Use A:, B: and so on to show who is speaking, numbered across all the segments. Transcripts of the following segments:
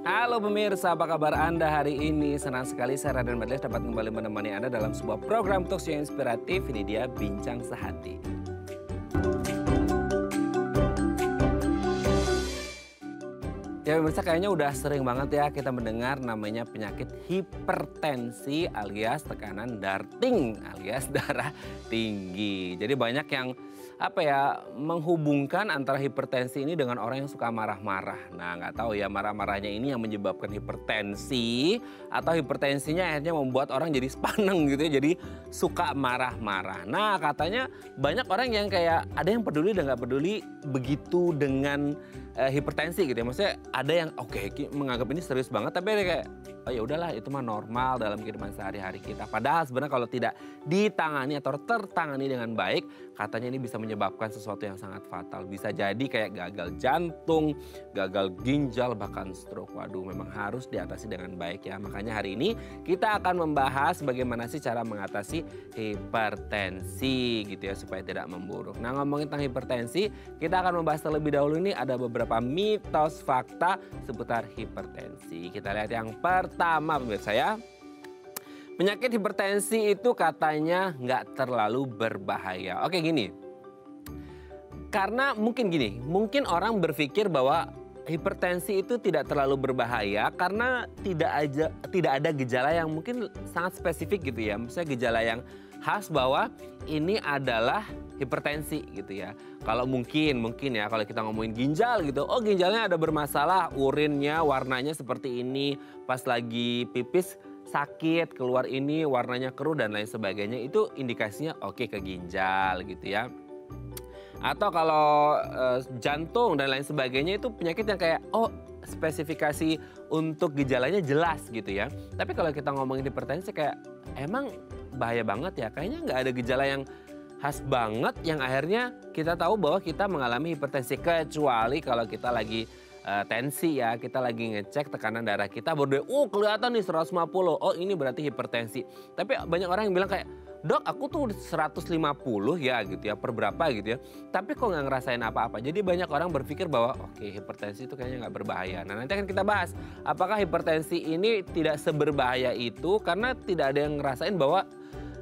A: Halo pemirsa, apa kabar Anda hari ini? Senang sekali saya Raden Madlis dapat kembali menemani Anda dalam sebuah program talkshow yang inspiratif. Ini dia Bincang Sehati. Ya pemirsa, kayaknya udah sering banget ya kita mendengar namanya penyakit hipertensi alias tekanan darting alias darah tinggi. Jadi banyak yang menghubungkan antara hipertensi ini dengan orang yang suka marah-marah. Nah, nggak tahu ya marah-marahnya ini yang menyebabkan hipertensi atau hipertensinya akhirnya membuat orang jadi sepaneng gitu ya, jadi suka marah-marah. Nah, katanya banyak orang yang kayak ada yang peduli dan nggak peduli begitu dengan hipertensi gitu ya. Maksudnya ada yang menganggap ini serius banget, tapi ada kayak oh ya udahlah itu mah normal dalam kehidupan sehari-hari kita. Padahal sebenarnya kalau tidak ditangani atau tertangani dengan baik, katanya ini bisa menyebabkan sesuatu yang sangat fatal. Bisa jadi kayak gagal jantung, gagal ginjal, bahkan stroke. Waduh, memang harus diatasi dengan baik ya. Makanya hari ini kita akan membahas bagaimana sih cara mengatasi hipertensi gitu ya supaya tidak memburuk. Nah, ngomongin tentang hipertensi, kita akan membahas terlebih dahulu ini ada beberapa mitos fakta seputar hipertensi. Kita lihat yang pertama pemirsa ya. Penyakit hipertensi itu katanya nggak terlalu berbahaya. Oke gini, karena mungkin orang berpikir bahwa hipertensi itu tidak terlalu berbahaya karena tidak ada gejala yang mungkin sangat spesifik gitu ya. Misalnya gejala yang khas bahwa ini adalah hipertensi gitu ya. Kalau mungkin ya kalau kita ngomongin ginjal gitu, oh ginjalnya ada bermasalah, urinnya warnanya seperti ini, pas lagi pipis sakit, keluar ini warnanya keruh dan lain sebagainya, itu indikasinya oke ke ginjal gitu ya. Atau kalau jantung dan lain sebagainya itu penyakit yang kayak spesifikasi untuk gejalanya jelas gitu ya. Tapi kalau kita ngomongin hipertensi kayak emang bahaya banget ya, kayaknya nggak ada gejala yang khas banget yang akhirnya kita tahu bahwa kita mengalami hipertensi, kecuali kalau kita lagi tensi ya, kita lagi ngecek tekanan darah kita baru kelihatan nih 150, oh ini berarti hipertensi. Tapi banyak orang yang bilang kayak, dok aku tuh 150 ya gitu ya, per berapa gitu ya, tapi kok nggak ngerasain apa-apa. Jadi banyak orang berpikir bahwa hipertensi itu kayaknya nggak berbahaya. Nah nanti akan kita bahas apakah hipertensi ini tidak seberbahaya itu karena tidak ada yang ngerasain bahwa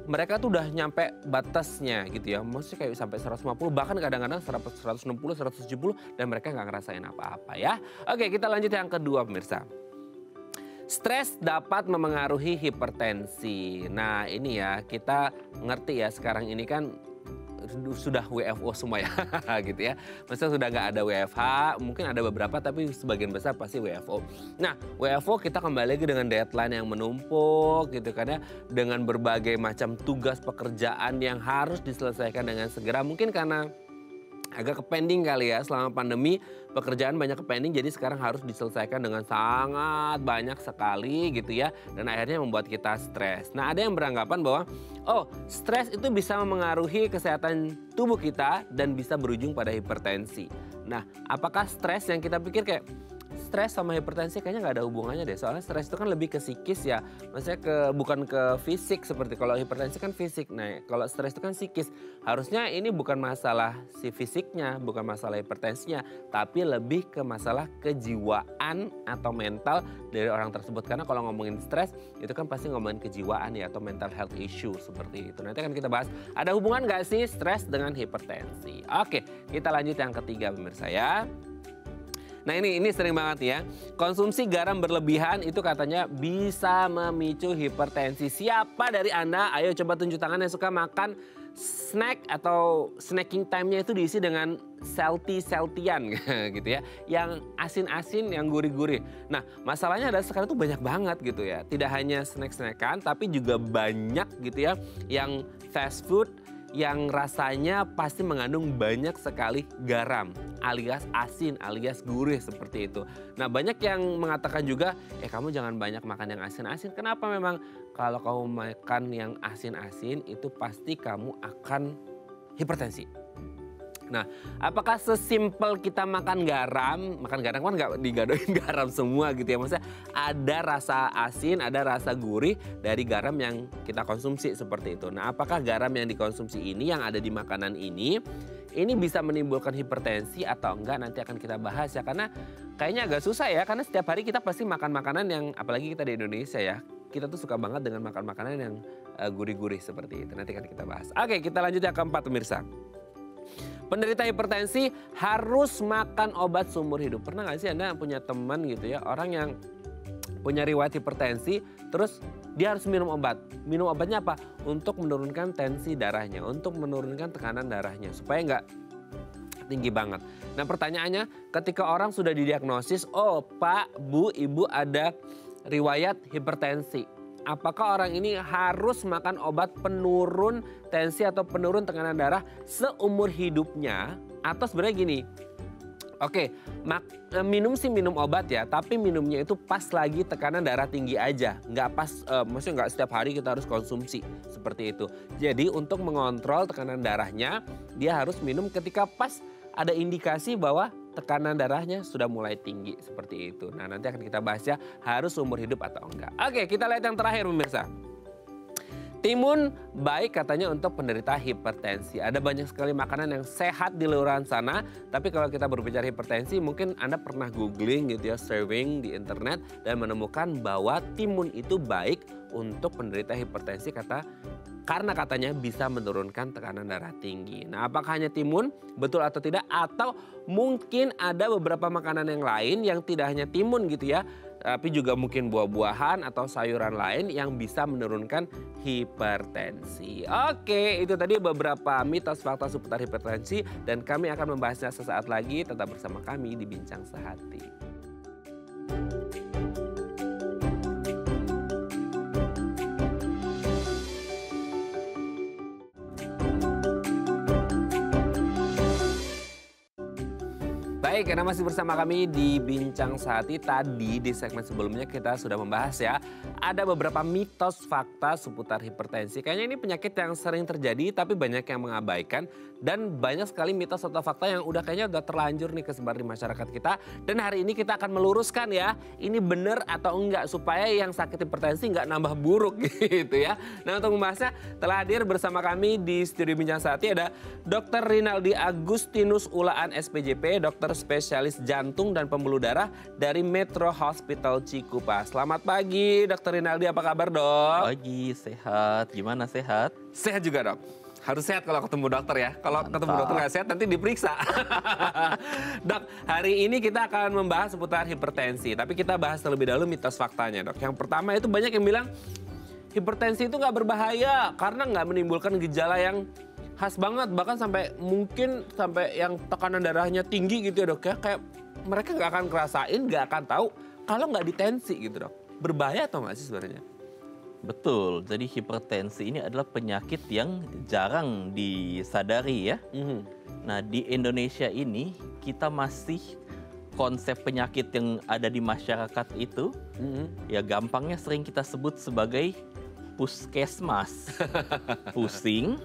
A: mereka tuh udah nyampe batasnya gitu ya. Maksudnya kayak sampai 150, bahkan kadang-kadang 160, 170 dan mereka nggak ngerasain apa-apa ya. Oke, kita lanjut yang kedua pemirsa. Stres dapat memengaruhi hipertensi. Nah ini ya kita ngerti ya sekarang ini kan sudah WFO semua ya gitu ya. Maksudnya sudah nggak ada WFH, mungkin ada beberapa tapi sebagian besar pasti WFO. Nah WFO kita kembali lagi dengan deadline yang menumpuk gitu kan ya. Dengan berbagai macam tugas pekerjaan yang harus diselesaikan dengan segera. Mungkin karena agak kepending kali ya selama pandemi, pekerjaan banyak kepending jadi sekarang harus diselesaikan dengan sangat banyak sekali gitu ya, dan akhirnya membuat kita stres. Nah ada yang beranggapan bahwa stres itu bisa memengaruhi kesehatan tubuh kita dan bisa berujung pada hipertensi. Nah apakah stres yang kita pikir kayak stres sama hipertensi kayaknya nggak ada hubungannya deh, soalnya stres itu kan lebih ke psikis ya, maksudnya bukan ke fisik seperti kalau hipertensi kan fisik. Nah kalau stres itu kan psikis, harusnya ini bukan masalah si fisiknya, bukan masalah hipertensinya, tapi lebih ke masalah kejiwaan atau mental dari orang tersebut. Karena kalau ngomongin stres itu kan pasti ngomongin kejiwaan ya, atau mental health issue seperti itu. Nanti akan kita bahas ada hubungan nggak sih stres dengan hipertensi. Oke, kita lanjut yang ketiga pemirsa ya. Nah ini sering banget ya, konsumsi garam berlebihan itu katanya bisa memicu hipertensi. Siapa dari Anda, ayo coba tunjuk tangan yang suka makan snack atau snacking time-nya itu diisi dengan salty-saltyan gitu ya. Yang asin-asin, yang gurih-gurih. Nah masalahnya adalah sekarang tuh banyak banget gitu ya. Tidak hanya snack-snackan tapi juga banyak gitu ya yang fast food yang rasanya pasti mengandung banyak sekali garam alias asin alias gurih seperti itu. Nah banyak yang mengatakan juga kamu jangan banyak makan yang asin-asin. Kenapa? Memang kalau kamu makan yang asin-asin itu pasti kamu akan hipertensi. Nah, apakah sesimpel kita makan garam kan nggak digadoin garam semua gitu ya. Maksudnya ada rasa asin, ada rasa gurih dari garam yang kita konsumsi seperti itu. Nah, apakah garam yang dikonsumsi ini yang ada di makanan ini bisa menimbulkan hipertensi atau enggak, nanti akan kita bahas ya. Karena kayaknya agak susah ya, karena setiap hari kita pasti makan makanan yang, apalagi kita di Indonesia ya, kita tuh suka banget dengan makan makanan yang gurih-gurih seperti itu. Nanti kan kita bahas. Oke, kita lanjut yang keempat pemirsa. Penderita hipertensi harus makan obat seumur hidup. Pernah nggak sih Anda punya teman gitu ya, orang yang punya riwayat hipertensi, terus dia harus minum obat. Minum obatnya apa? Untuk menurunkan tensi darahnya, untuk menurunkan tekanan darahnya, supaya nggak tinggi banget. Nah pertanyaannya, ketika orang sudah didiagnosis, oh Pak, Bu, Ibu ada riwayat hipertensi. Apakah orang ini harus makan obat penurun tensi atau penurun tekanan darah seumur hidupnya? Atau sebenarnya gini, oke, minum obat ya, tapi minumnya itu pas lagi tekanan darah tinggi aja. Nggak pas, maksudnya nggak setiap hari kita harus konsumsi seperti itu. Jadi untuk mengontrol tekanan darahnya, dia harus minum ketika pas ada indikasi bahwa tekanan darahnya sudah mulai tinggi seperti itu. Nah nanti akan kita bahas ya, harus seumur hidup atau enggak. Oke, kita lihat yang terakhir pemirsa. Timun baik katanya untuk penderita hipertensi. Ada banyak sekali makanan yang sehat di luar sana. Tapi kalau kita berbicara hipertensi, mungkin Anda pernah googling gitu ya, surfing di internet dan menemukan bahwa timun itu baik untuk penderita hipertensi karena katanya bisa menurunkan tekanan darah tinggi. Nah, apakah hanya timun? Betul atau tidak? Atau mungkin ada beberapa makanan yang lain yang tidak hanya timun gitu ya, tapi juga mungkin buah-buahan atau sayuran lain yang bisa menurunkan hipertensi. Oke, itu tadi beberapa mitos fakta seputar hipertensi dan kami akan membahasnya sesaat lagi. Tetap bersama kami di Bincang Sehati. Baik, karena masih bersama kami di Bincang Sehati. Tadi di segmen sebelumnya kita sudah membahas ya, ada beberapa mitos fakta seputar hipertensi. Kayaknya ini penyakit yang sering terjadi tapi banyak yang mengabaikan. Dan banyak sekali mitos atau fakta yang kayaknya udah terlanjur nih kesebar di masyarakat kita. Dan hari ini kita akan meluruskan ya, ini benar atau enggak, supaya yang sakit hipertensi nggak nambah buruk gitu ya. Nah untuk membahasnya telah hadir bersama kami di studio Bincang Sehati ada Dr. Rinaldi Agustinus Ulaan SPJP, dokter spesialis jantung dan pembuluh darah dari Metro Hospital Cikupa. Selamat pagi Dr. Rinaldi, apa kabar dok?
B: Pagi, sehat. Gimana sehat?
A: Sehat juga dok. Harus sehat kalau ketemu dokter ya. Kalau ketemu dokter nggak sehat nanti diperiksa. Dok, hari ini kita akan membahas seputar hipertensi. Tapi kita bahas terlebih dahulu mitos faktanya dok. Yang pertama itu banyak yang bilang hipertensi itu nggak berbahaya karena nggak menimbulkan gejala yang khas banget. Bahkan mungkin sampai yang tekanan darahnya tinggi gitu ya dok ya. Kayak mereka nggak akan ngerasain, nggak akan tahu kalau nggak ditensi gitu dok. Berbahaya atau nggak sih sebenarnya?
B: Betul, jadi hipertensi ini adalah penyakit yang jarang disadari ya. Nah di Indonesia ini kita masih konsep penyakit yang ada di masyarakat itu ya gampangnya sering kita sebut sebagai puskesmas. Pusing,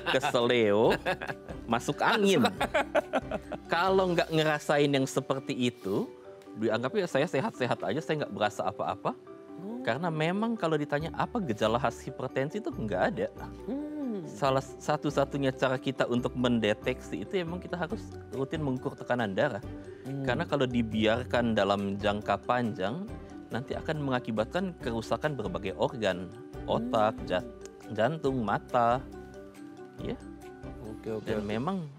B: keseleo, masuk angin. Kalau nggak ngerasain yang seperti itu, dianggapnya saya sehat-sehat aja, saya nggak berasa apa-apa. Karena memang kalau ditanya apa gejala khas hipertensi itu nggak ada. Salah satu-satunya cara kita untuk mendeteksi itu emang kita harus rutin mengukur tekanan darah. Karena kalau dibiarkan dalam jangka panjang, nanti akan mengakibatkan kerusakan berbagai organ. Otak, jantung, mata. Ya. Dan memang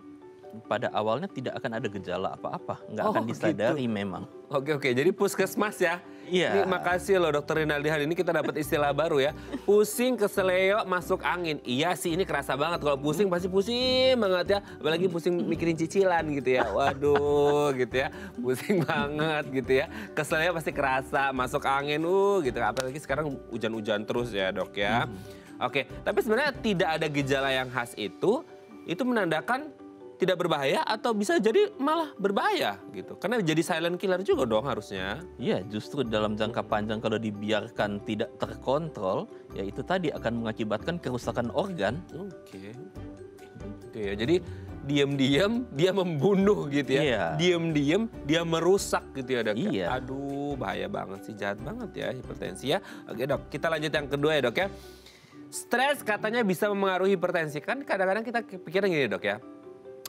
B: pada awalnya tidak akan ada gejala apa-apa. Nggak akan disadari gitu. Memang.
A: Oke, jadi puskesmas ya.
B: Iya.
A: Ini makasih loh dokter Rinaldi, hari ini kita dapat istilah baru ya. Pusing, keseleo, masuk angin. Iya sih ini kerasa banget, kalau pusing pasti pusing banget ya. Apalagi pusing mikirin cicilan gitu ya. Waduh gitu ya, pusing banget gitu ya. Keseleo pasti kerasa, masuk angin gitu. Apalagi sekarang hujan-hujan terus ya dok ya. Oke, tapi sebenarnya tidak ada gejala yang khas itu menandakan tidak berbahaya atau bisa jadi malah berbahaya gitu. Karena jadi silent killer juga dong harusnya.
B: Iya, justru dalam jangka panjang kalau dibiarkan tidak terkontrol, ya itu tadi akan mengakibatkan kerusakan organ.
A: Oke ya, jadi diam-diam dia membunuh gitu ya.
B: Iya.
A: Diam-diam dia merusak gitu ya dok.
B: Iya.
A: Aduh bahaya banget sih, jahat banget ya hipertensi ya. Oke dok, kita lanjut yang kedua ya dok ya. Stres katanya bisa mempengaruhi hipertensi. Kan kadang-kadang kita pikirin gini dok ya.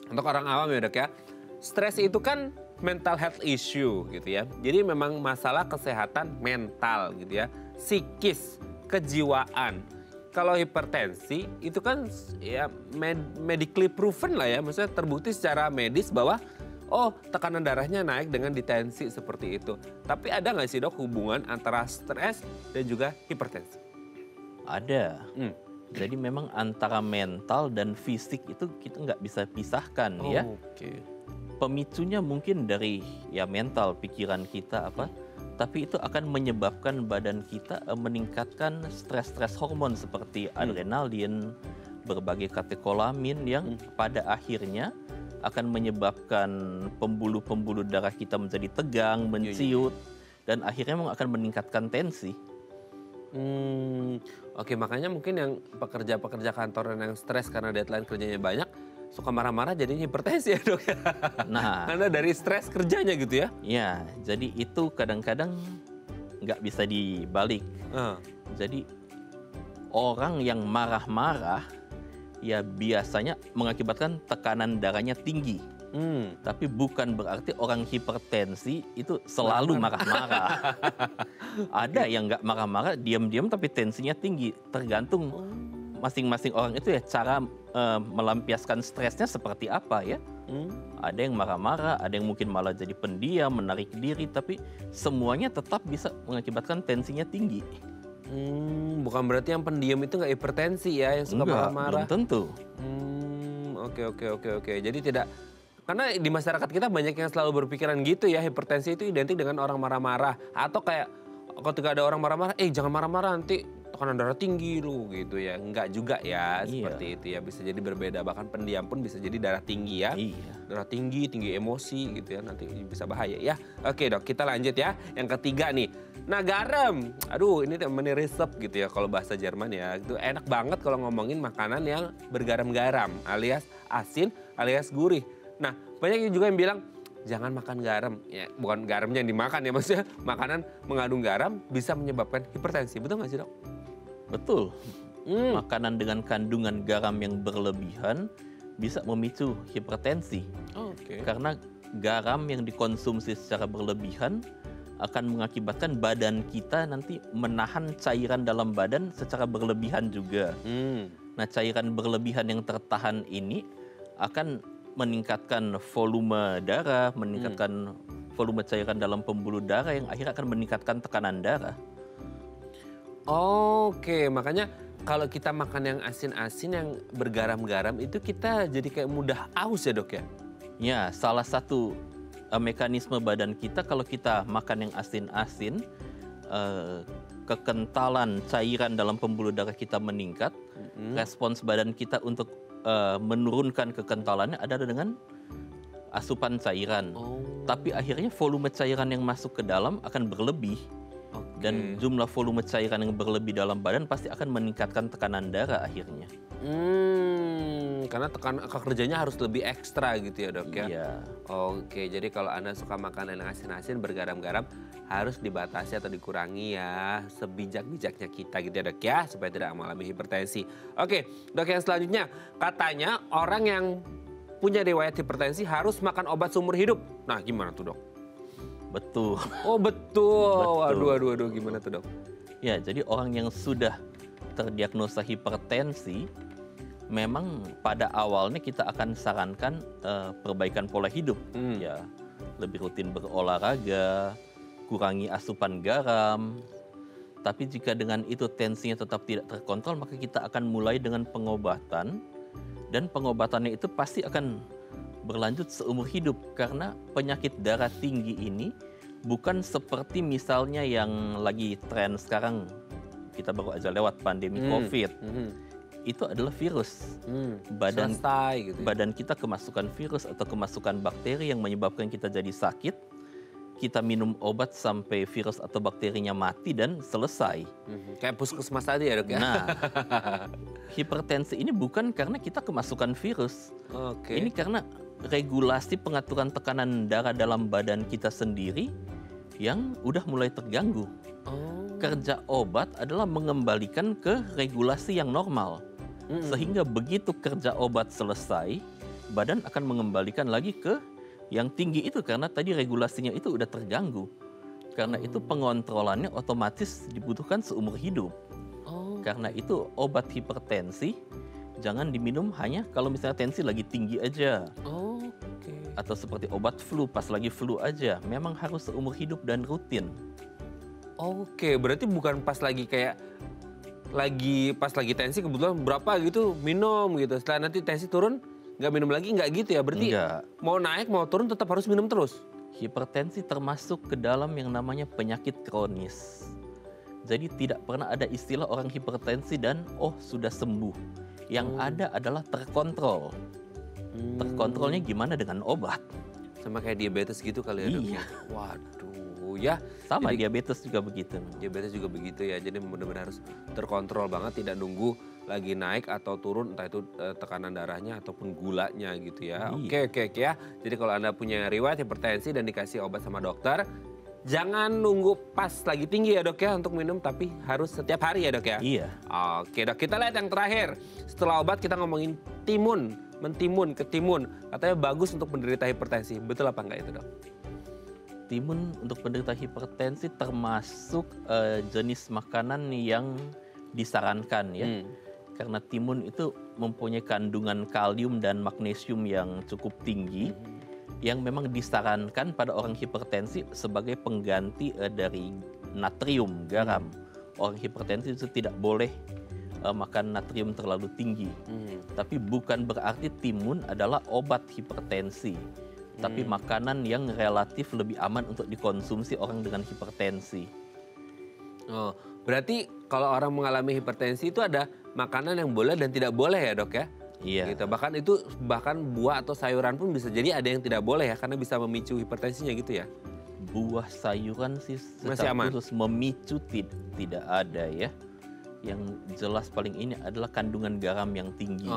A: Untuk orang awam ya dok ya, stres itu kan mental health issue gitu ya. Jadi memang masalah kesehatan mental gitu ya, psikis, kejiwaan. Kalau hipertensi itu kan ya medically proven lah ya, maksudnya terbukti secara medis bahwa tekanan darahnya naik dengan ditensi seperti itu. Tapi ada nggak sih dok hubungan antara stres dan juga hipertensi?
B: Ada. Jadi memang antara mental dan fisik itu kita nggak bisa pisahkan ya.
A: Oke.
B: Pemicunya mungkin dari ya mental, pikiran kita apa, tapi itu akan menyebabkan badan kita meningkatkan stres-stres hormon seperti adrenalin, berbagai katekolamin yang pada akhirnya akan menyebabkan pembuluh-pembuluh darah kita menjadi tegang, menciut, dan akhirnya memang akan meningkatkan tensi.
A: Oke, makanya mungkin yang pekerja-pekerja kantoran yang stres karena deadline kerjanya banyak, suka marah-marah jadinya hipertensi ya dok.
B: Nah,
A: karena dari stres kerjanya gitu ya?
B: Ya, jadi itu kadang-kadang nggak bisa dibalik. Jadi orang yang marah-marah ya biasanya mengakibatkan tekanan darahnya tinggi. Tapi bukan berarti orang hipertensi itu selalu marah-marah. Ada yang nggak marah-marah, diam-diam tapi tensinya tinggi. Tergantung masing-masing orang itu ya cara melampiaskan stresnya seperti apa ya. Ada yang marah-marah, ada yang mungkin malah jadi pendiam, menarik diri, tapi semuanya tetap bisa mengakibatkan tensinya tinggi.
A: Bukan berarti yang pendiam itu nggak hipertensi ya, yang suka marah-marah?
B: Belum tentu.
A: Oke. Jadi tidak, karena di masyarakat kita banyak yang selalu berpikiran gitu ya, hipertensi itu identik dengan orang marah-marah. Atau kayak ketika ada orang marah-marah, jangan marah-marah nanti tekanan darah tinggi lu gitu ya. Enggak juga ya, seperti itu ya. Bisa jadi berbeda, bahkan pendiam pun bisa jadi darah tinggi ya. Darah tinggi emosi gitu ya, nanti bisa bahaya ya. Oke dok, kita lanjut ya. Yang ketiga nih, nah garam. Aduh, ini temennya resep gitu ya kalau bahasa Jerman ya. Itu enak banget kalau ngomongin makanan yang bergaram-garam alias asin alias gurih. Nah, banyak juga yang bilang jangan makan garam. Ya, bukan garamnya yang dimakan ya, maksudnya makanan mengandung garam bisa menyebabkan hipertensi. Betul nggak sih dok?
B: Betul. Makanan dengan kandungan garam yang berlebihan bisa memicu hipertensi. Karena garam yang dikonsumsi secara berlebihan akan mengakibatkan badan kita nanti menahan cairan dalam badan secara berlebihan juga. Nah, cairan berlebihan yang tertahan ini akan meningkatkan volume darah, meningkatkan volume cairan dalam pembuluh darah yang akhirnya akan meningkatkan tekanan darah.
A: Oke, makanya kalau kita makan yang asin-asin, yang bergaram-garam itu kita jadi kayak mudah aus ya dok ya?
B: Ya, salah satu mekanisme badan kita kalau kita makan yang asin-asin, kekentalan cairan dalam pembuluh darah kita meningkat, respons badan kita untuk menurunkan kekentalannya adalah dengan asupan cairan. Tapi akhirnya volume cairan yang masuk ke dalam akan berlebih. Dan jumlah volume cairan yang berlebih dalam badan pasti akan meningkatkan tekanan darah akhirnya.
A: Karena kerjanya harus lebih ekstra gitu ya dok ya?
B: Iya.
A: Oke, jadi kalau Anda suka makanan yang asin-asin bergaram-garam harus dibatasi atau dikurangi ya, sebijak-bijaknya kita gitu ya dok ya, supaya tidak mengalami hipertensi. Oke dok, yang selanjutnya katanya orang yang punya riwayat hipertensi harus makan obat seumur hidup. Nah gimana tuh dok?
B: Betul.
A: Oh betul. Aduh, gimana tuh dok?
B: Ya, jadi orang yang sudah terdiagnosa hipertensi, memang pada awalnya kita akan sarankan perbaikan pola hidup. Ya, lebih rutin berolahraga, kurangi asupan garam. Tapi jika dengan itu tensinya tetap tidak terkontrol, maka kita akan mulai dengan pengobatan. Dan pengobatannya itu pasti akan berlanjut seumur hidup. Karena penyakit darah tinggi ini bukan seperti misalnya yang lagi tren sekarang, kita baru aja lewat pandemi COVID. Itu adalah virus. Badan kita kemasukan virus atau kemasukan bakteri yang menyebabkan kita jadi sakit. Kita minum obat sampai virus atau bakterinya mati dan selesai.
A: Kayak puskesmas tadi ya dok ya?
B: Nah, hipertensi ini bukan karena kita kemasukan virus. Ini karena regulasi pengaturan tekanan darah dalam badan kita sendiri yang udah mulai terganggu. Kerja obat adalah mengembalikan ke regulasi yang normal. Sehingga begitu kerja obat selesai, badan akan mengembalikan lagi ke Yang tinggi itu karena tadi regulasinya itu udah terganggu. Karena itu pengontrolannya otomatis dibutuhkan seumur hidup. Karena itu obat hipertensi jangan diminum hanya kalau misalnya tensi lagi tinggi aja. Atau seperti obat flu, pas lagi flu aja. Memang harus seumur hidup dan rutin.
A: Berarti bukan pas lagi kayak pas lagi tensi kebetulan berapa gitu minum gitu. Setelah nanti tensi turun nggak minum lagi, nggak gitu ya? Berarti mau naik mau turun tetap harus minum terus?
B: Hipertensi termasuk ke dalam yang namanya penyakit kronis. Jadi tidak pernah ada istilah orang hipertensi dan sudah sembuh. Yang ada adalah terkontrol. Terkontrolnya gimana dengan obat?
A: Sama kayak diabetes gitu kali ya, Dok?
B: Iya.
A: Waduh, ya.
B: Sama diabetes juga begitu.
A: Diabetes juga begitu ya. Jadi benar-benar harus terkontrol banget, tidak nunggu lagi naik atau turun, entah itu tekanan darahnya ataupun gulanya gitu ya.
B: Iya.
A: Oke ya. Jadi kalau Anda punya riwayat hipertensi dan dikasih obat sama dokter, jangan nunggu pas lagi tinggi ya, Dok ya, untuk minum, tapi harus setiap hari ya, Dok ya?
B: Iya.
A: Oke, Dok, kita lihat yang terakhir. Setelah obat kita ngomongin mentimun, ketimun. Katanya bagus untuk penderita hipertensi. Betul apa enggak itu, Dok?
B: Timun untuk penderita hipertensi termasuk jenis makanan yang disarankan ya. Karena timun itu mempunyai kandungan kalium dan magnesium yang cukup tinggi. Yang memang disarankan pada orang hipertensi sebagai pengganti dari natrium, garam. Orang hipertensi itu tidak boleh makan natrium terlalu tinggi. Tapi bukan berarti timun adalah obat hipertensi. Tapi makanan yang relatif lebih aman untuk dikonsumsi orang dengan hipertensi.
A: Berarti kalau orang mengalami hipertensi itu ada makanan yang boleh dan tidak boleh ya, Dok ya?
B: Iya.
A: Gitu. Bahkan buah atau sayuran pun bisa jadi ada yang tidak boleh ya, karena bisa memicu hipertensinya gitu ya?
B: Buah sayuran sih
A: masih
B: secara
A: aman?
B: khusus memicu tidak ada ya. Yang jelas paling ini adalah kandungan garam yang tinggi.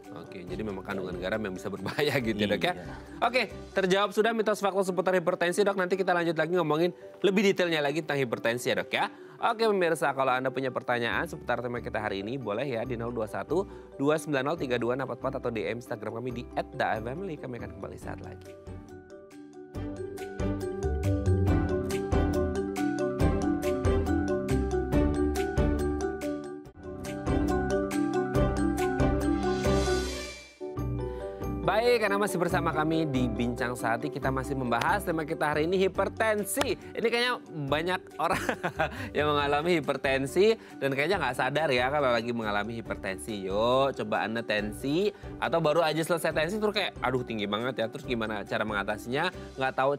A: Oke, jadi memang kandungan garam yang bisa berbahaya gitu ya, Dok ya?
B: Iya.
A: Oke, terjawab sudah mitos fakta seputar hipertensi, Dok. Nanti kita lanjut lagi ngomongin lebih detailnya lagi tentang hipertensi ya, Dok ya? Oke pemirsa, kalau Anda punya pertanyaan seputar tema kita hari ini, boleh ya di 021 290 3244 atau DM Instagram kami di @daifamily. Kami akan kembali saat lagi. Baik, karena masih bersama kami di Bincang Sehati, kita masih membahas tema kita hari ini hipertensi. Ini kayaknya banyak orang yang mengalami hipertensi dan kayaknya nggak sadar ya kalau lagi mengalami hipertensi. Yuk, coba Anda tensi atau baru aja selesai tensi terus kayak aduh tinggi banget ya. Terus gimana cara mengatasinya? Nggak tahu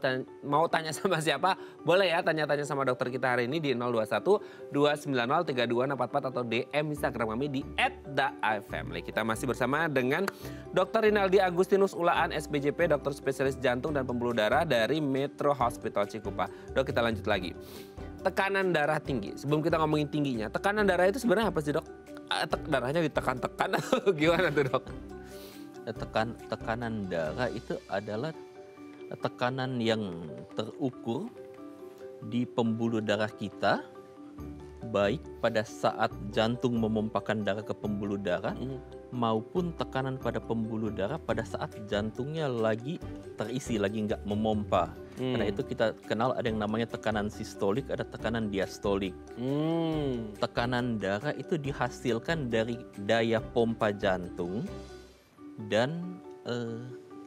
A: mau tanya sama siapa? Boleh ya tanya-tanya sama dokter kita hari ini di 021 290 3244 atau DM Instagram kami di @daifamily. Kita masih bersama dengan Dr. Rinaldi Agustinus Ulaan, SPJP, dokter spesialis jantung dan pembuluh darah dari Metro Hospital Cikupa. Dok, kita lanjut lagi. Tekanan darah tinggi. Sebelum kita ngomongin tingginya, tekanan darah itu sebenarnya apa sih, Dok? Darahnya ditekan-tekan atau gimana tuh, Dok?
B: Tekanan darah itu adalah tekanan yang terukur di pembuluh darah kita, baik pada saat jantung memompakan darah ke pembuluh darah, maupun tekanan pada pembuluh darah pada saat jantungnya lagi terisi, lagi nggak memompa. Karena itu kita kenal ada yang namanya tekanan sistolik, ada tekanan diastolik. Tekanan darah itu dihasilkan dari daya pompa jantung dan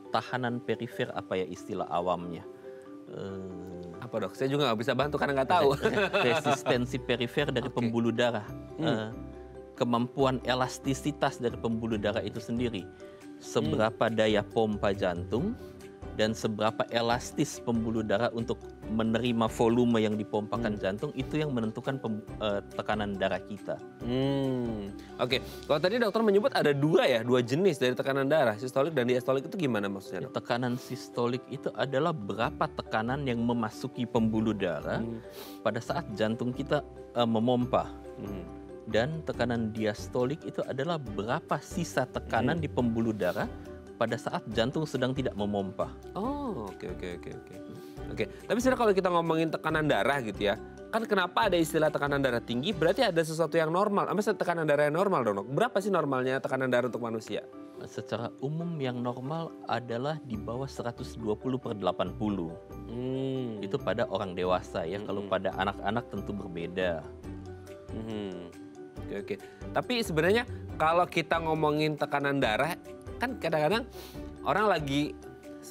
B: tahanan perifer, apa ya istilah awamnya?
A: Apa, Dok? Saya juga nggak bisa bantu karena nggak tahu.
B: Resistensi perifer dari pembuluh darah. Kemampuan elastisitas dari pembuluh darah itu sendiri. Seberapa daya pompa jantung dan seberapa elastis pembuluh darah untuk menerima volume yang dipompakan jantung, itu yang menentukan tekanan darah kita.
A: Oke, kalau tadi dokter menyebut ada dua jenis dari tekanan darah, sistolik dan diastolik, itu gimana maksudnya, Dok?
B: Tekanan sistolik itu adalah berapa tekanan yang memasuki pembuluh darah pada saat jantung kita memompa. Dan tekanan diastolik itu adalah berapa sisa tekanan di pembuluh darah pada saat jantung sedang tidak memompa.
A: Oke. Tapi sebenarnya kalau kita ngomongin tekanan darah gitu ya, kan kenapa ada istilah tekanan darah tinggi? Berarti ada sesuatu yang normal. Tekanan darah yang normal dong, Dok. Berapa sih normalnya tekanan darah untuk manusia?
B: Secara umum yang normal adalah di bawah 120/80. Itu pada orang dewasa ya. Kalau pada anak-anak tentu berbeda.
A: Oke, oke. Tapi sebenarnya kalau kita ngomongin tekanan darah, kan kadang-kadang orang lagi,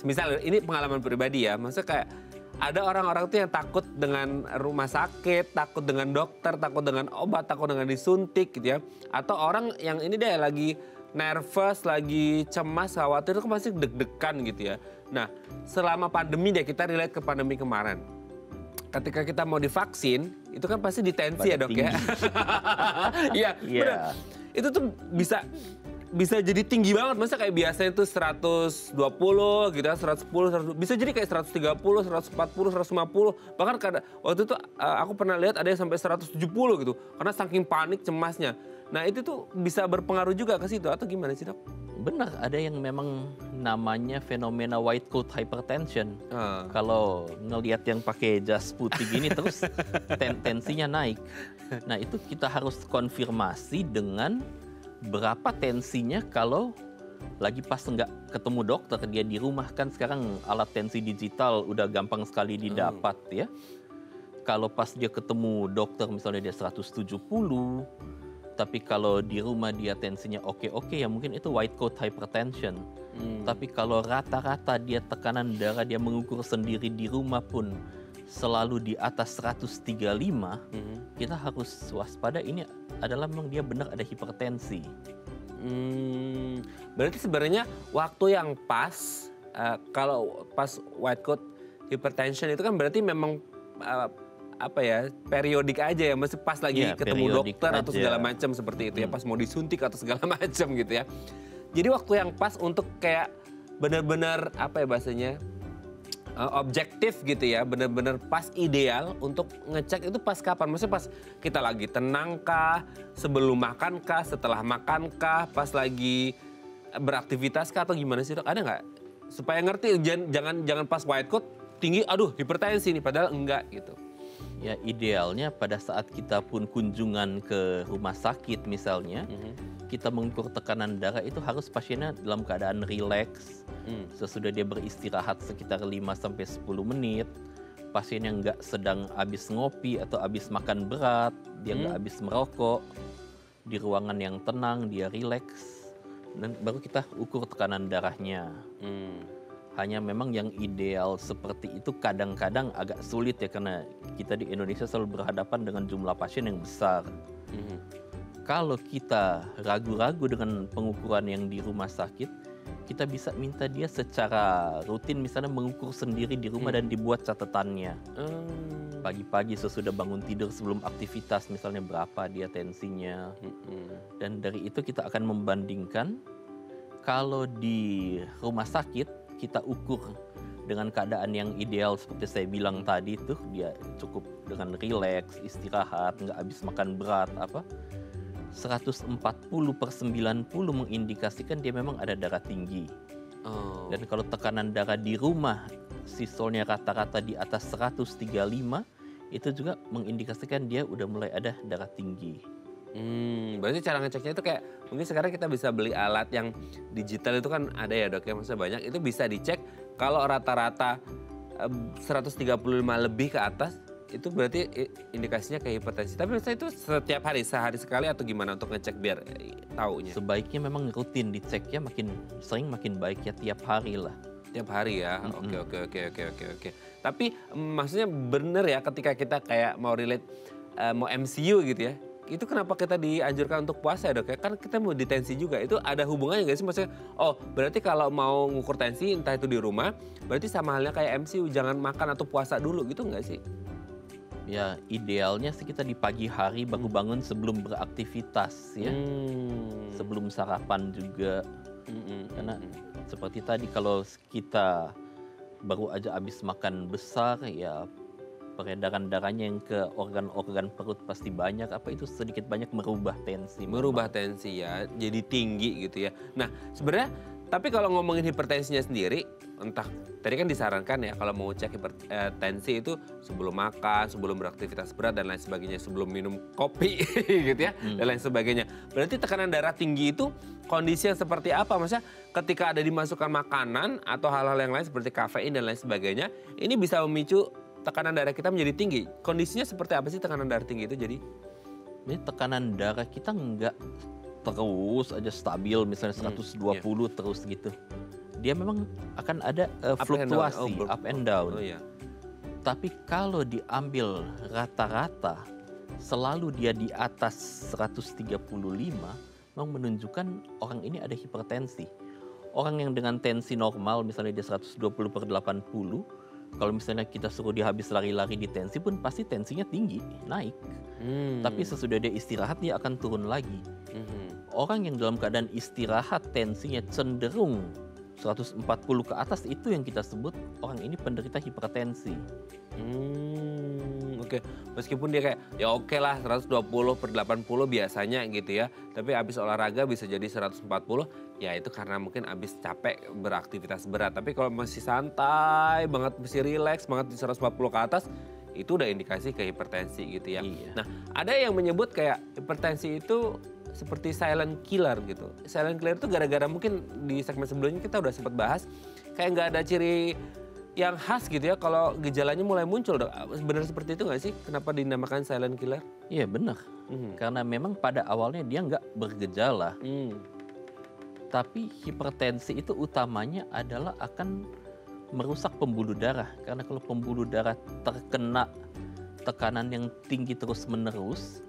A: misalnya ini pengalaman pribadi ya, maksudnya kayak ada orang-orang tuh yang takut dengan rumah sakit, takut dengan dokter, takut dengan obat, takut dengan disuntik gitu ya. Atau orang yang ini deh lagi nervous, lagi cemas, khawatir, itu kan pasti deg-degan gitu ya. Nah, selama pandemi deh, kita relate ke pandemi kemarin. Ketika kita mau divaksin, itu kan pasti ditensi ya dok ya. Iya, benar. Itu tuh bisa jadi tinggi banget, masa kayak biasanya itu 120 gitu ya, 110, 100, bisa jadi kayak 130, 140, 150. Bahkan waktu itu aku pernah lihat ada yang sampai 170 gitu, karena saking panik cemasnya. Nah itu tuh bisa berpengaruh juga ke situ atau gimana sih dok?
B: Benar, ada yang memang namanya fenomena white coat hypertension. Kalau ngelihat yang pakai jas putih gini terus tensinya naik. Nah itu kita harus konfirmasi dengan berapa tensinya kalau lagi pas nggak ketemu dokter, dia di rumah. Kan sekarang alat tensi digital udah gampang sekali didapat ya. Kalau pas dia ketemu dokter misalnya dia 170, tapi kalau di rumah dia tensinya oke-oke ya mungkin itu white coat hypertension. Tapi kalau rata-rata dia tekanan darah dia mengukur sendiri di rumah pun selalu di atas 135, kita harus waspada, ini adalah memang dia benar ada hipertensi.
A: Berarti sebenarnya waktu yang pas, kalau pas white coat hypertension itu kan berarti memang apa ya, periodik aja ya, masih pas lagi ketemu dokter atau segala macam seperti itu ya, pas mau disuntik atau segala macam gitu ya. Jadi waktu yang pas untuk kayak benar-benar apa ya bahasanya, objektif gitu ya, benar-benar pas ideal untuk ngecek itu pas kapan? Maksudnya pas kita lagi tenang kah, sebelum makan kah, setelah makan kah, pas lagi beraktivitas kah, atau gimana sih dok? Ada nggak? Supaya ngerti, jangan pas white coat tinggi, aduh hipertensi nih, padahal enggak gitu.
B: Ya idealnya pada saat kita pun kunjungan ke rumah sakit misalnya, kita mengukur tekanan darah itu harus pasiennya dalam keadaan rileks. Sesudah dia beristirahat sekitar 5-10 menit, pasien yang nggak sedang habis ngopi atau habis makan berat, dia nggak habis merokok, di ruangan yang tenang, dia rileks, dan baru kita ukur tekanan darahnya. Hanya memang yang ideal seperti itu kadang-kadang agak sulit ya, karena kita di Indonesia selalu berhadapan dengan jumlah pasien yang besar. Kalau kita ragu-ragu dengan pengukuran yang di rumah sakit, kita bisa minta dia secara rutin misalnya mengukur sendiri di rumah dan dibuat catatannya. Pagi-pagi sesudah bangun tidur sebelum aktivitas misalnya berapa dia tensinya. Dan dari itu kita akan membandingkan, kalau di rumah sakit kita ukur dengan keadaan yang ideal seperti saya bilang tadi tuh, dia cukup dengan rileks, istirahat, nggak habis makan berat apa. 140/90 mengindikasikan dia memang ada darah tinggi. Dan kalau tekanan darah di rumah sistolnya rata-rata di atas 135, itu juga mengindikasikan dia udah mulai ada darah tinggi.
A: Berarti cara ngeceknya itu kayak mungkin sekarang kita bisa beli alat yang digital itu kan ada ya dok ya, maksudnya banyak, itu bisa dicek kalau rata-rata 135 lebih ke atas, itu berarti indikasinya kayak hipertensi. Tapi misalnya itu setiap hari, sehari sekali atau gimana untuk ngecek biar taunya?
B: Sebaiknya memang rutin diceknya, makin sering makin baik ya, tiap hari lah.
A: Tiap hari ya, oke. Tapi maksudnya bener ya ketika kita kayak mau relate, mau MCU gitu ya, itu kenapa kita dianjurkan untuk puasa ya dok ya? Kan kita mau ditensi juga, itu ada hubungannya nggak sih? Maksudnya, oh berarti kalau mau ngukur tensi entah itu di rumah, berarti sama halnya kayak MCU, jangan makan atau puasa dulu gitu nggak sih?
B: Ya idealnya sih kita di pagi hari baru bangun sebelum beraktivitas ya, sebelum sarapan juga. Karena seperti tadi kalau kita baru aja habis makan besar ya, peredaran darahnya yang ke organ-organ perut pasti banyak, apa itu sedikit banyak merubah tensi.
A: Merubah tensi ya, jadi tinggi gitu ya. Nah sebenarnya Tapi kalau ngomongin hipertensinya sendiri, entah tadi kan disarankan ya kalau mau cek hipertensi itu sebelum makan, sebelum beraktivitas berat dan lain sebagainya, sebelum minum kopi gitu ya, dan lain sebagainya. Berarti tekanan darah tinggi itu kondisi yang seperti apa? Maksudnya ketika ada dimasukkan makanan atau hal-hal yang lain seperti kafein dan lain sebagainya, ini bisa memicu tekanan darah kita menjadi tinggi. Kondisinya seperti apa sih tekanan darah tinggi itu jadi?
B: Jadi tekanan darah kita nggak terus aja stabil misalnya 120 terus gitu. Dia memang akan ada fluktuasi up and down.
A: Oh, iya.
B: Tapi kalau diambil rata-rata selalu dia di atas 135 memang menunjukkan orang ini ada hipertensi. Orang yang dengan tensi normal misalnya dia 120/80, kalau misalnya kita suruh dia habis lari-lari di tensi pun pasti tensinya tinggi, naik. Tapi sesudah dia istirahat dia akan turun lagi. Orang yang dalam keadaan istirahat tensinya cenderung 140 ke atas, itu yang kita sebut orang ini penderita hipertensi.
A: Oke. Meskipun dia kayak ya oke lah 120/80 biasanya gitu ya. Tapi habis olahraga bisa jadi 140, ya itu karena mungkin habis capek beraktivitas berat. Tapi kalau masih santai banget, masih rileks banget di 140 ke atas, itu udah indikasi ke hipertensi gitu ya.
B: Iya.
A: Nah, ada yang menyebut kayak hipertensi itu seperti silent killer gitu. Silent killer itu gara-gara mungkin di segmen sebelumnya kita udah sempat bahas kayak nggak ada ciri yang khas gitu ya kalau gejalanya mulai muncul. Benar seperti itu nggak sih? Kenapa dinamakan silent killer?
B: Iya benar. Karena memang pada awalnya dia nggak bergejala. Tapi hipertensi itu utamanya adalah akan merusak pembuluh darah. Karena kalau pembuluh darah terkena tekanan yang tinggi terus-menerus,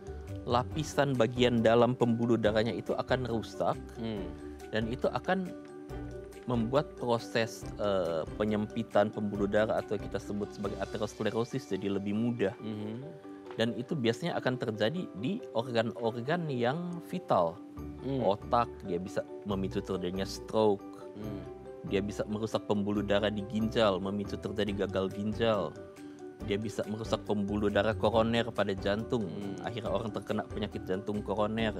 B: lapisan bagian dalam pembuluh darahnya itu akan rusak. Dan itu akan membuat proses penyempitan pembuluh darah atau kita sebut sebagai aterosklerosis jadi lebih mudah. Dan itu biasanya akan terjadi di organ-organ yang vital. Otak, dia bisa memicu terjadinya stroke. Dia bisa merusak pembuluh darah di ginjal, memicu terjadi gagal ginjal. Dia bisa merusak pembuluh darah koroner pada jantung. Akhirnya orang terkena penyakit jantung koroner.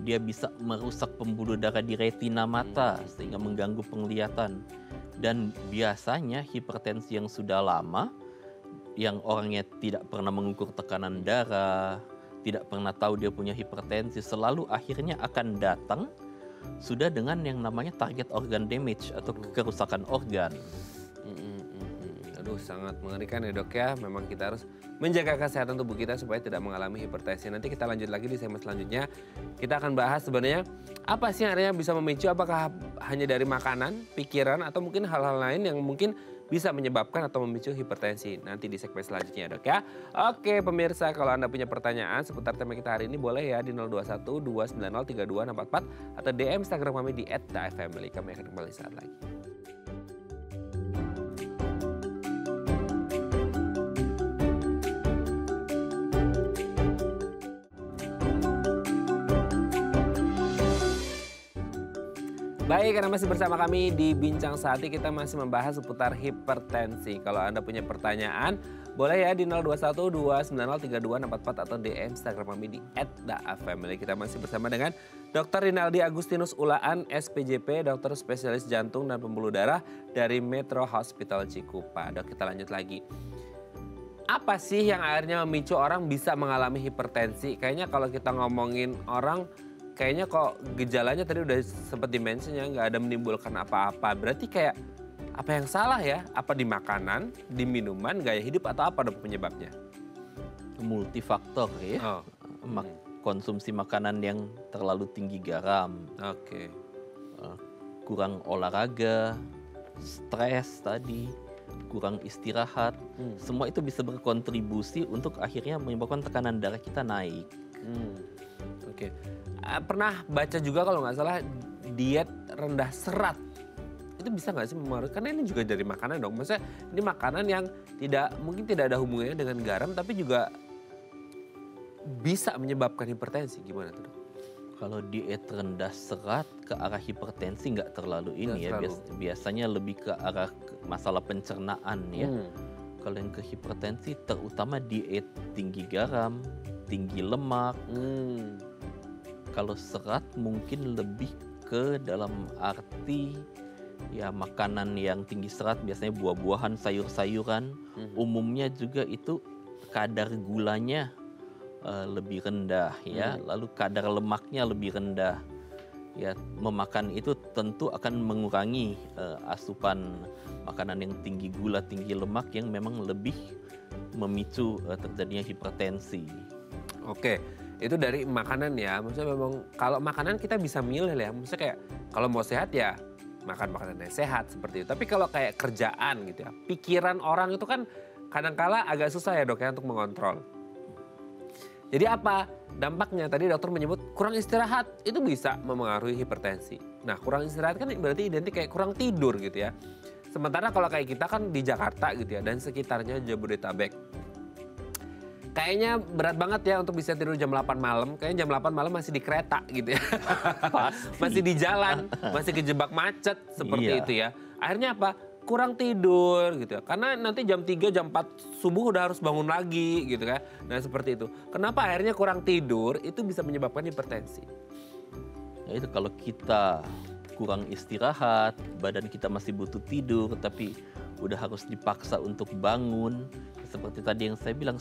B: Dia bisa merusak pembuluh darah di retina mata sehingga mengganggu penglihatan. Dan biasanya hipertensi yang sudah lama, yang orangnya tidak pernah mengukur tekanan darah, tidak pernah tahu dia punya hipertensi, selalu akhirnya akan datang sudah dengan yang namanya target organ damage atau kerusakan organ.
A: Aduh, sangat mengerikan ya dok ya. Memang kita harus menjaga kesehatan tubuh kita supaya tidak mengalami hipertensi. Nanti kita lanjut lagi di segmen selanjutnya. Kita akan bahas sebenarnya apa sih yang akhirnya bisa memicu, apakah hanya dari makanan, pikiran, atau mungkin hal-hal lain yang mungkin bisa menyebabkan atau memicu hipertensi. Nanti di segmen selanjutnya dok ya. Oke pemirsa, kalau Anda punya pertanyaan seputar tema kita hari ini boleh ya di 021 290 3244 atau DM Instagram kami di @dafamily. Kami akan kembali saat lagi. Baik, karena masih bersama kami di Bincang Sehati, kita masih membahas seputar hipertensi. Kalau Anda punya pertanyaan, boleh ya di 021 290 3244 atau DM Instagram kami di @dafamily. Kita masih bersama dengan Dr. Rinaldi Agustinus Ulaan, SPJP, dokter spesialis jantung dan pembuluh darah dari Metro Hospital Cikupa. Dok, kita lanjut lagi. Apa sih yang akhirnya memicu orang bisa mengalami hipertensi? Kayaknya kalau kita ngomongin orang, kayaknya kok gejalanya tadi udah sempat dimention ya, nggak ada menimbulkan apa-apa. Berarti kayak apa yang salah ya? Apa di makanan, di minuman, gaya hidup, atau apa dong penyebabnya?
B: Multifaktor ya. Konsumsi makanan yang terlalu tinggi garam. Kurang olahraga, stres tadi, kurang istirahat. Semua itu bisa berkontribusi untuk akhirnya menyebabkan tekanan darah kita naik.
A: Pernah baca juga kalau nggak salah diet rendah serat. Itu bisa nggak sih mempengaruhi? Karena ini juga dari makanan dong. Maksudnya ini makanan yang mungkin tidak ada hubungannya dengan garam, tapi juga bisa menyebabkan hipertensi. Gimana tuh dok?
B: Kalau diet rendah serat ke arah hipertensi nggak terlalu ini ya. Biasanya lebih ke arah masalah pencernaan ya. Kalau yang ke hipertensi terutama diet tinggi garam, tinggi lemak. Kalau serat mungkin lebih ke ke dalam arti ya makanan yang tinggi serat, biasanya buah-buahan, sayur-sayuran. Umumnya juga itu kadar gulanya lebih rendah ya, lalu kadar lemaknya lebih rendah. Ya, memakan itu tentu akan mengurangi asupan makanan yang tinggi gula, tinggi lemak yang memang lebih memicu terjadinya hipertensi.
A: Oke, itu dari makanan ya. Maksudnya memang kalau makanan kita bisa milih ya. Maksudnya kayak kalau mau sehat ya makan makanan yang sehat seperti itu. Tapi kalau kayak kerjaan gitu ya, pikiran orang itu kan kadangkala agak susah ya dok ya untuk mengontrol. Jadi apa dampaknya? Tadi dokter menyebut kurang istirahat itu bisa memengaruhi hipertensi. Nah kurang istirahat kan berarti identik kayak kurang tidur gitu ya. Sementara kalau kayak kita kan di Jakarta gitu ya dan sekitarnya Jabodetabek. Kayaknya berat banget ya untuk bisa tidur jam 8 malam. Kayaknya jam 8 malam masih di kereta gitu ya. Masih di jalan, masih kejebak macet seperti itu ya. Akhirnya apa? Kurang tidur gitu ya. Karena nanti jam 3, jam 4 subuh udah harus bangun lagi gitu kan. Nah seperti itu. Kenapa akhirnya kurang tidur itu bisa menyebabkan hipertensi.
B: Ya itu kalau kita kurang istirahat, badan kita masih butuh tidur, tapi udah harus dipaksa untuk bangun. Seperti tadi yang saya bilang,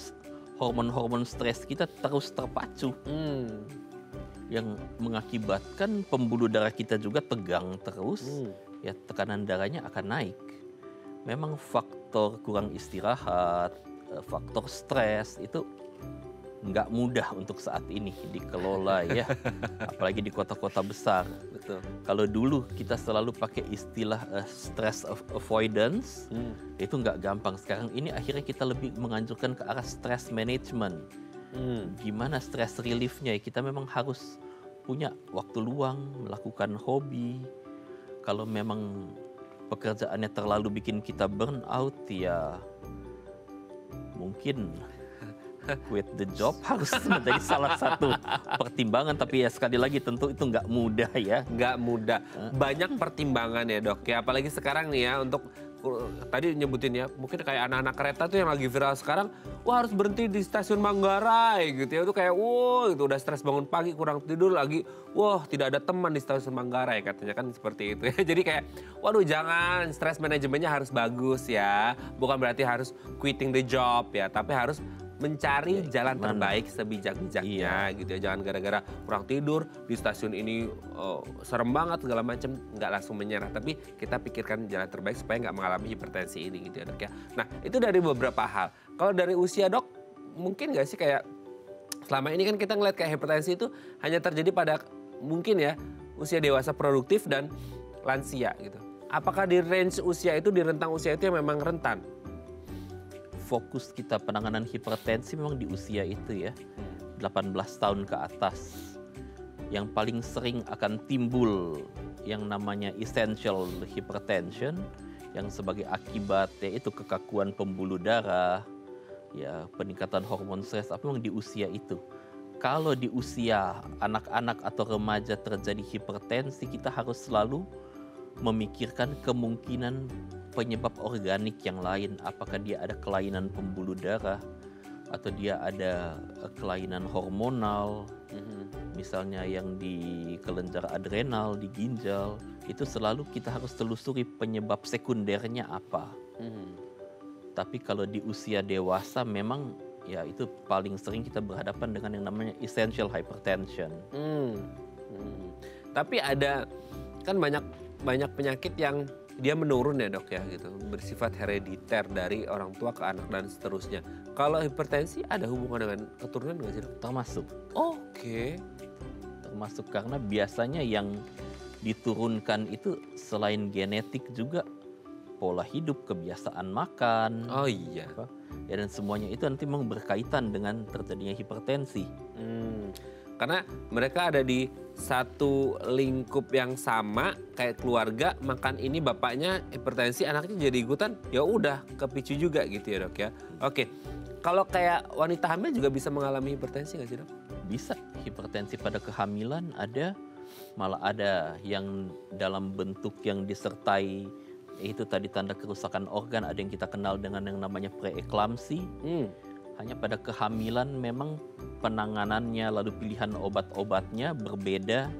B: hormon-hormon stres kita terus terpacu. Yang mengakibatkan pembuluh darah kita juga tegang terus, ya tekanan darahnya akan naik. Memang faktor kurang istirahat, faktor stres itu nggak mudah untuk saat ini dikelola ya, apalagi di kota-kota besar.
A: Betul.
B: Kalau dulu kita selalu pakai istilah stress avoidance, itu nggak gampang. Sekarang ini akhirnya kita lebih menganjurkan ke arah stress management. Gimana stress reliefnya? Kita memang harus punya waktu luang, melakukan hobi. Kalau memang pekerjaannya terlalu bikin kita burn out, ya mungkin quit the job harus menjadi salah satu pertimbangan. Tapi ya sekali lagi tentu itu nggak mudah ya.
A: Nggak mudah. Banyak pertimbangan ya dok ya. Apalagi sekarang nih ya untuk tadi nyebutin ya. Mungkin kayak anak-anak kereta tuh yang lagi viral sekarang. Wah harus berhenti di stasiun Manggarai gitu ya. Itu kayak wah itu udah stres bangun pagi kurang tidur lagi. Wah tidak ada teman di stasiun Manggarai katanya kan seperti itu ya. Jadi kayak waduh jangan, stres manajemennya harus bagus ya. Bukan berarti harus quitting the job ya. Tapi harus mencari jalan terbaik sebijak-bijaknya gitu ya. Jangan gara-gara kurang tidur di stasiun ini serem banget segala macam, nggak langsung menyerah. Tapi kita pikirkan jalan terbaik supaya nggak mengalami hipertensi ini gitu ya dok ya. Nah itu dari beberapa hal. Kalau dari usia dok, mungkin nggak sih kayak selama ini kan kita ngeliat kayak hipertensi itu hanya terjadi pada mungkin ya usia dewasa produktif dan lansia gitu. Apakah di range usia itu, di rentang usia itu yang memang rentan?
B: Fokus kita penanganan hipertensi memang di usia itu ya, 18 tahun ke atas. Yang paling sering akan timbul yang namanya essential hypertension, yang sebagai akibat yaitu kekakuan pembuluh darah, ya peningkatan hormon stres, apa memang di usia itu. Kalau di usia anak-anak atau remaja terjadi hipertensi, kita harus selalu memikirkan kemungkinan penyebab organik yang lain. Apakah dia ada kelainan pembuluh darah atau dia ada kelainan hormonal, misalnya yang di kelenjar adrenal, di ginjal. Itu selalu kita harus telusuri penyebab sekundernya apa. Tapi kalau di usia dewasa memang ya itu paling sering kita berhadapan dengan yang namanya essential hypertension.
A: Tapi ada kan banyak penyakit yang dia menurun ya dok ya gitu, bersifat herediter dari orang tua ke anak dan seterusnya. Kalau hipertensi ada hubungan dengan keturunan nggak sih dok?
B: Termasuk.
A: Oke.
B: Termasuk karena biasanya yang diturunkan itu selain genetik juga pola hidup, kebiasaan makan.
A: Oh iya.
B: Ya, dan semuanya itu nanti memang berkaitan dengan terjadinya hipertensi.
A: Karena mereka ada di satu lingkup yang sama kayak keluarga, makan ini bapaknya hipertensi, anaknya jadi ikutan, ya udah kepicu juga gitu ya dok ya. Oke. Kalau kayak wanita hamil juga bisa mengalami hipertensi nggak sih dok?
B: Bisa, hipertensi pada kehamilan ada, malah ada yang dalam bentuk yang disertai itu tadi tanda kerusakan organ, ada yang kita kenal dengan yang namanya preeklamsi. Hanya pada kehamilan memang penanganannya lalu pilihan obat-obatnya berbeda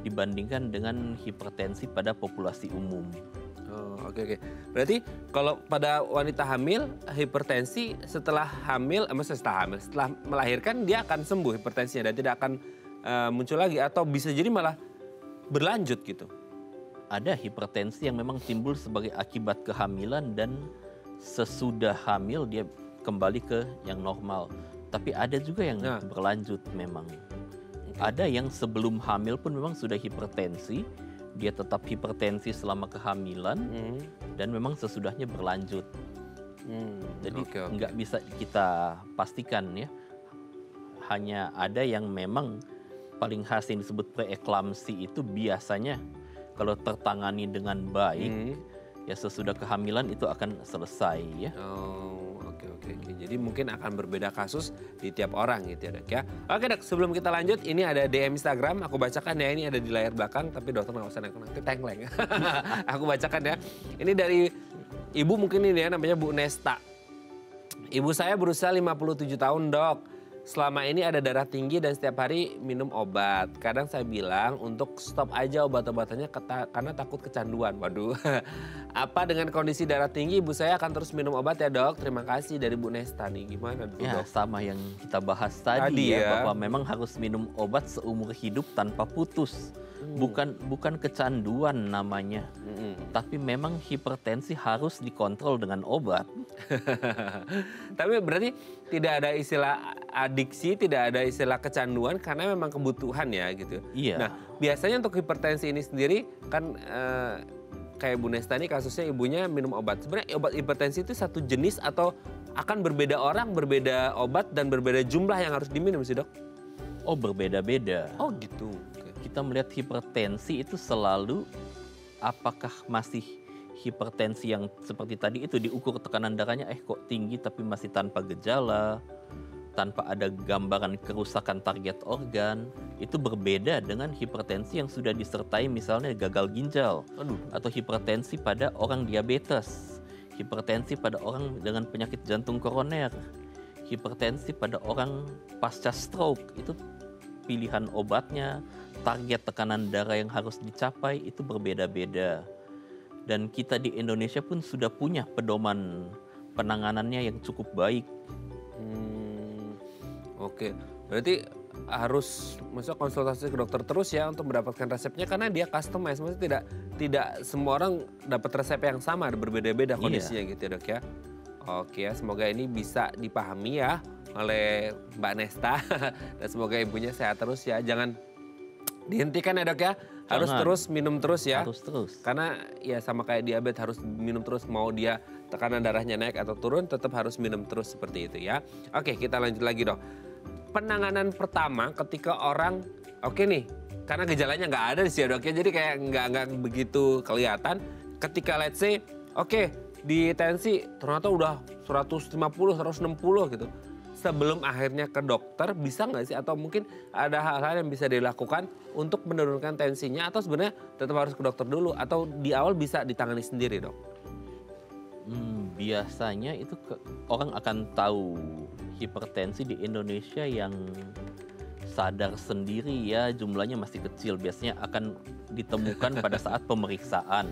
B: dibandingkan dengan hipertensi pada populasi umum.
A: Oh, oke. Berarti kalau pada wanita hamil, hipertensi setelah melahirkan dia akan sembuh hipertensinya dan tidak akan muncul lagi atau bisa jadi malah berlanjut gitu.
B: Ada hipertensi yang memang timbul sebagai akibat kehamilan dan sesudah hamil dia kembali ke yang normal. Tapi ada juga yang berlanjut memang. Ada yang sebelum hamil pun memang sudah hipertensi. Dia tetap hipertensi selama kehamilan dan memang sesudahnya berlanjut. Jadi nggak bisa kita pastikan ya. Hanya ada yang memang paling khas yang disebut preeklamsi itu biasanya kalau tertangani dengan baik ya sesudah kehamilan itu akan selesai ya.
A: Oke. Jadi mungkin akan berbeda kasus di tiap orang gitu ya dok ya. Oke dok, sebelum kita lanjut ini ada DM Instagram, aku bacakan ya, ini ada di layar belakang tapi dokter nggak usah nanti tengkleng. Aku bacakan ya. Ini dari ibu mungkin ini ya, namanya Bu Nesta. Ibu saya berusia 57 tahun dok. Selama ini ada darah tinggi dan setiap hari minum obat. Kadang saya bilang untuk stop aja obat-obatannya karena takut kecanduan. Waduh, apa dengan kondisi darah tinggi ibu saya akan terus minum obat ya dok? Terima kasih dari Bu Nesta nih, gimana dok?
B: Ya sama yang kita bahas tadi ya, bahwa memang harus minum obat seumur hidup tanpa putus. Bukan kecanduan namanya, tapi memang hipertensi harus dikontrol dengan obat.
A: Tapi berarti tidak ada istilah adiksi, tidak ada istilah kecanduan karena memang kebutuhan ya gitu.
B: Iya.
A: Nah biasanya untuk hipertensi ini sendiri kan kayak Bu Nesta ini kasusnya ibunya minum obat. Sebenarnya obat hipertensi itu satu jenis atau akan berbeda orang, berbeda obat dan berbeda jumlah yang harus diminum sih dok?
B: Oh berbeda-beda.
A: Oh gitu.
B: Kita melihat hipertensi itu selalu apakah masih hipertensi yang seperti tadi itu diukur tekanan darahnya kok tinggi tapi masih tanpa gejala, tanpa ada gambaran kerusakan target organ, itu berbeda dengan hipertensi yang sudah disertai misalnya gagal ginjal atau hipertensi pada orang diabetes, hipertensi pada orang dengan penyakit jantung koroner, hipertensi pada orang pasca stroke. Itu pilihan obatnya, target tekanan darah yang harus dicapai itu berbeda-beda. Dan kita di Indonesia pun sudah punya pedoman penanganannya yang cukup baik.
A: Oke, berarti harus konsultasi ke dokter terus ya untuk mendapatkan resepnya karena dia customize, maksudnya tidak semua orang dapat resep yang sama, berbeda-beda kondisinya gitu ya dok ya. Oke ya, semoga ini bisa dipahami ya oleh Mbak Nesta dan semoga ibunya sehat terus ya. Jangan dihentikan ya dok ya, harus terus minum terus ya.
B: Harus terus.
A: Karena ya sama kayak diabetes harus minum terus, mau dia tekanan darahnya naik atau turun tetap harus minum terus seperti itu ya. Oke, kita lanjut lagi dok. Penanganan pertama ketika orang oke nih, karena gejalanya nggak ada sih ya dok ya, jadi kayak nggak begitu kelihatan. Ketika let's say di tensi ternyata udah 150, 160 gitu. Sebelum akhirnya ke dokter bisa nggak sih atau mungkin ada hal-hal yang bisa dilakukan untuk menurunkan tensinya atau sebenarnya tetap harus ke dokter dulu atau di awal bisa ditangani sendiri dok?
B: Biasanya itu orang akan tahu hipertensi di Indonesia yang sadar sendiri ya jumlahnya masih kecil, biasanya akan ditemukan pada saat pemeriksaan.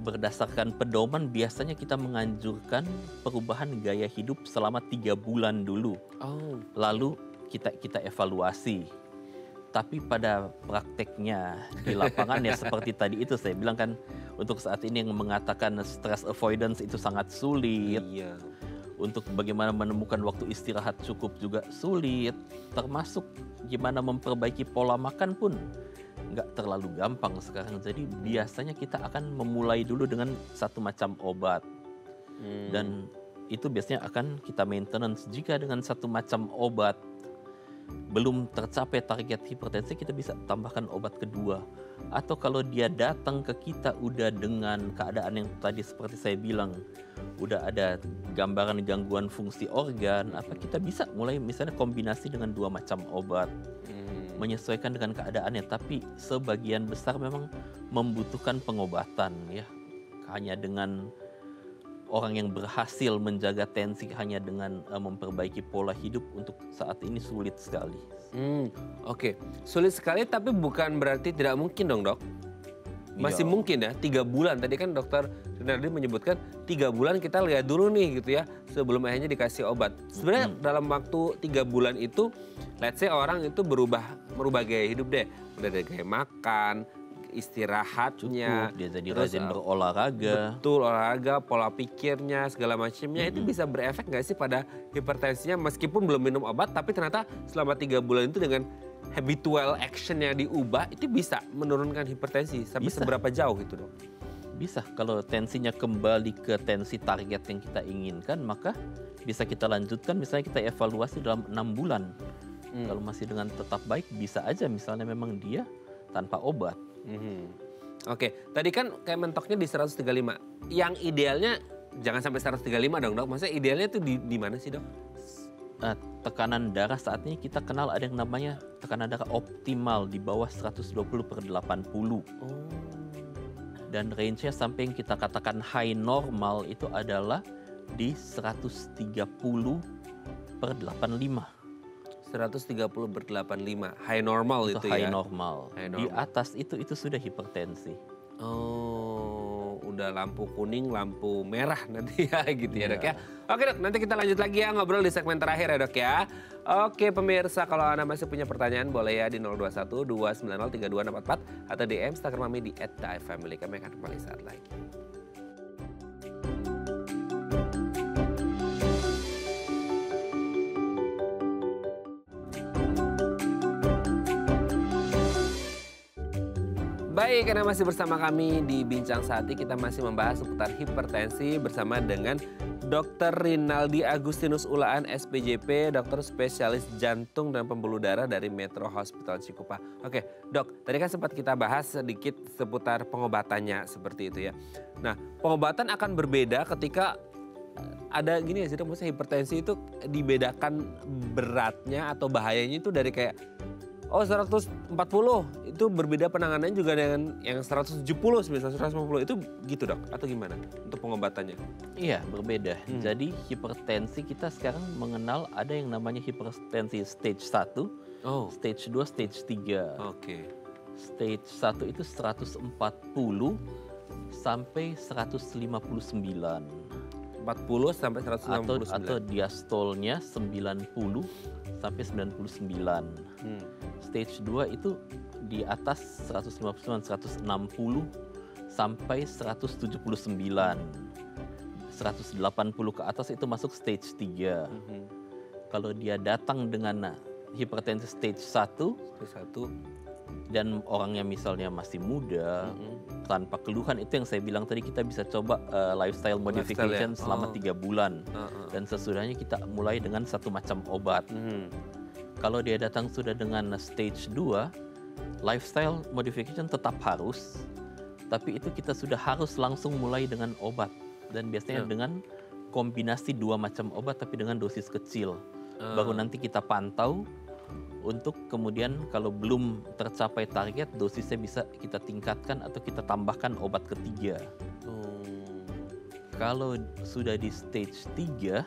B: Berdasarkan pedoman biasanya kita menganjurkan perubahan gaya hidup selama 3 bulan dulu. Lalu kita evaluasi. Tapi pada prakteknya di lapangan ya seperti tadi itu saya bilang kan, untuk saat ini yang mengatakan stress avoidance itu sangat sulit.
A: Iya.
B: Untuk bagaimana menemukan waktu istirahat cukup juga sulit. Termasuk gimana memperbaiki pola makan pun nggak terlalu gampang sekarang. Jadi biasanya kita akan memulai dulu dengan satu macam obat. Dan itu biasanya akan kita maintenance. Jika dengan satu macam obat belum tercapai target hipertensi, kita bisa tambahkan obat kedua. Atau kalau dia datang ke kita udah dengan keadaan yang tadi seperti saya bilang, udah ada gambaran gangguan fungsi organ, kita bisa mulai misalnya kombinasi dengan 2 macam obat. Menyesuaikan dengan keadaannya, tapi sebagian besar memang membutuhkan pengobatan ya. Hanya dengan orang yang berhasil menjaga tensi hanya dengan memperbaiki pola hidup untuk saat ini sulit sekali.
A: Oke. Sulit sekali tapi bukan berarti tidak mungkin dong, Dok? Masih mungkin ya, 3 bulan. Tadi kan dokter Rinaldi menyebutkan 3 bulan kita lihat dulu nih gitu ya, sebelum akhirnya dikasih obat. Sebenarnya dalam waktu 3 bulan itu, let's say orang itu merubah gaya hidup deh. Udah dari gaya makan, istirahatnya.
B: Dia jadi rajin berolahraga.
A: Betul, olahraga, pola pikirnya, segala macamnya. Itu bisa berefek nggak sih pada hipertensinya meskipun belum minum obat, tapi ternyata selama 3 bulan itu dengan habitual action yang diubah itu bisa menurunkan hipertensi sampai seberapa jauh gitu, Dok?
B: Bisa, kalau tensinya kembali ke tensi target yang kita inginkan, maka bisa kita lanjutkan, misalnya kita evaluasi dalam 6 bulan. Kalau masih dengan tetap baik, bisa aja misalnya memang dia tanpa obat.
A: Oke, tadi kan kayak mentoknya di 135. Yang idealnya jangan sampai 135 dong, Dok. Maksudnya idealnya itu di mana sih, Dok?
B: Tekanan darah saat ini kita kenal ada yang namanya tekanan darah optimal di bawah 120/80. Dan range-nya sampai yang kita katakan high normal itu adalah di 130/85.
A: 130/85, high normal itu ya?
B: High normal. Di atas itu sudah hipertensi.
A: Oh, udah lampu kuning, lampu merah nanti ya gitu ya, Dok ya. Oke, Dok, nanti kita lanjut lagi ya ngobrol di segmen terakhir ya, Dok ya. Oke, pemirsa, kalau Anda masih punya pertanyaan boleh ya di 021 290 3244 atau di Instagram kami di @thefamily. Kami akan kembali saat lagi. Baik, karena masih bersama kami di Bincang Sehati, kita masih membahas seputar hipertensi bersama dengan Dr. Rinaldi Agustinus Ulaan, SPJP, dokter spesialis jantung dan pembuluh darah dari Metro Hospital Cikupa. Oke, Dok, tadi kan sempat kita bahas sedikit seputar pengobatannya seperti itu ya. Nah, pengobatan akan berbeda ketika ada gini ya sih, Dok, maksudnya hipertensi itu dibedakan beratnya atau bahayanya itu dari kayak 140 itu berbeda penanganannya juga dengan yang 170, misalnya 150 itu gitu, Dok? Atau gimana untuk pengobatannya?
B: Iya, berbeda. Jadi hipertensi kita sekarang mengenal ada yang namanya hipertensi stage 1, stage 2, stage 3.
A: Oke.
B: Stage 1 itu 140 sampai 159.
A: 40 sampai 159.
B: Atau diastolnya 90 sampai 99. Stage 2 itu di atas 159, 160 sampai 179. 180 ke atas itu masuk stage 3. Kalau dia datang dengan hipertensi stage 1 dan orangnya misalnya masih muda, tanpa keluhan, itu yang saya bilang tadi, kita bisa coba lifestyle modification selama 3 bulan. Dan sesudahnya kita mulai dengan satu macam obat. Kalau dia datang sudah dengan stage 2, lifestyle modification tetap harus, tapi itu kita sudah harus langsung mulai dengan obat. Dan biasanya dengan kombinasi 2 macam obat tapi dengan dosis kecil. Baru nanti kita pantau untuk kemudian kalau belum tercapai target, dosisnya bisa kita tingkatkan atau kita tambahkan obat ketiga. Kalau sudah di stage 3,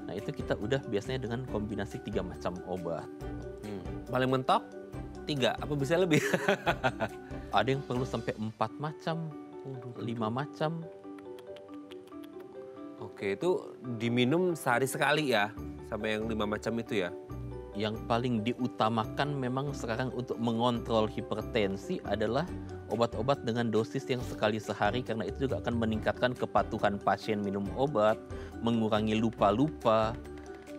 B: nah itu kita udah biasanya dengan kombinasi 3 macam obat.
A: Paling mentok 3, apa bisa lebih?
B: Ada yang perlu sampai 4 macam, 5 macam.
A: Oke, itu diminum sehari sekali ya, sampai yang 5 macam itu ya?
B: Yang paling diutamakan memang sekarang untuk mengontrol hipertensi adalah obat-obat dengan dosis yang sekali sehari, karena itu juga akan meningkatkan kepatuhan pasien minum obat, mengurangi lupa-lupa.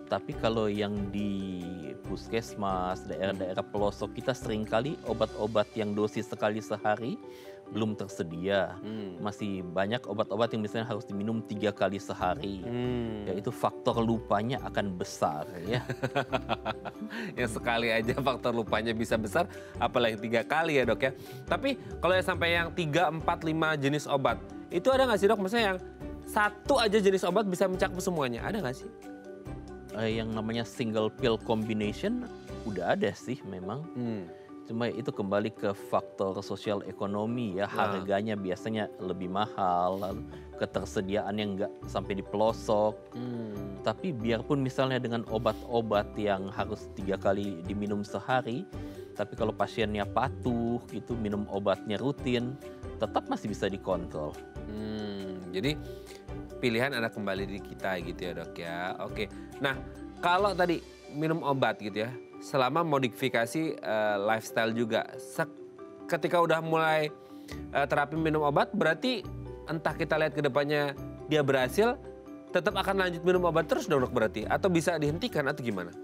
B: Tapi kalau yang di puskesmas, daerah-daerah pelosok, kita seringkali obat-obat yang dosis sekali sehari belum tersedia. Masih banyak obat-obat yang misalnya harus diminum 3 kali sehari. Yaitu faktor lupanya akan besar ya.
A: Yang sekali aja faktor lupanya bisa besar, apalagi 3 kali ya, Dok ya. Tapi kalau yang sampai yang 3, 4, 5 jenis obat, itu ada nggak sih, Dok? Maksudnya yang satu aja jenis obat bisa mencakup semuanya, ada nggak sih?
B: Yang namanya single pill combination udah ada sih memang. Cuma itu kembali ke faktor sosial ekonomi ya, harganya biasanya lebih mahal, lalu ketersediaannya nggak sampai di pelosok. Tapi biarpun misalnya dengan obat-obat yang harus 3 kali diminum sehari, tapi kalau pasiennya patuh gitu, minum obatnya rutin, tetap masih bisa dikontrol.
A: Jadi pilihan ada kembali di kita gitu ya dok ya. Oke, nah kalau tadi minum obat gitu ya, selama modifikasi lifestyle juga. Ketika udah mulai terapi minum obat, berarti entah kita lihat ke depannya dia berhasil, tetap akan lanjut minum obat terus dong dok berarti? Atau bisa dihentikan atau gimana?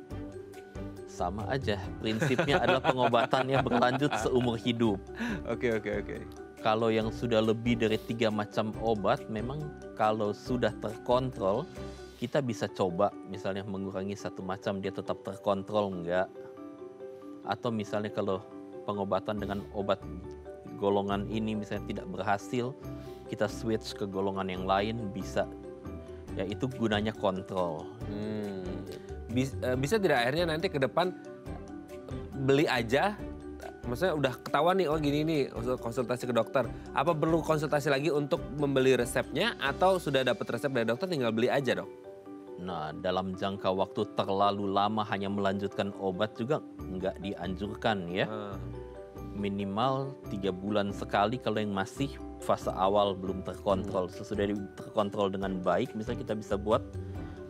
B: Sama aja, prinsipnya adalah pengobatannya berlanjut seumur hidup.
A: Oke.
B: Kalau yang sudah lebih dari 3 macam obat, memang kalau sudah terkontrol, kita bisa coba misalnya mengurangi 1 macam, dia tetap terkontrol enggak. Atau misalnya kalau pengobatan dengan obat golongan ini misalnya tidak berhasil, kita switch ke golongan yang lain bisa. Ya itu gunanya kontrol.
A: Bisa tidak akhirnya nanti ke depan beli aja, maksudnya udah ketahuan nih, oh gini nih konsultasi ke dokter. Apa perlu konsultasi lagi untuk membeli resepnya atau sudah dapat resep dari dokter tinggal beli aja dok?
B: Nah, dalam jangka waktu terlalu lama hanya melanjutkan obat juga nggak dianjurkan ya. Minimal 3 bulan sekali kalau yang masih fase awal belum terkontrol. Sesudah terkontrol dengan baik, misalnya kita bisa buat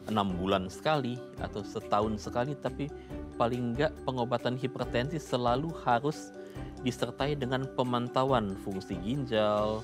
B: 6 bulan sekali atau setahun sekali, tapi paling nggak pengobatan hipertensi selalu harus disertai dengan pemantauan fungsi ginjal,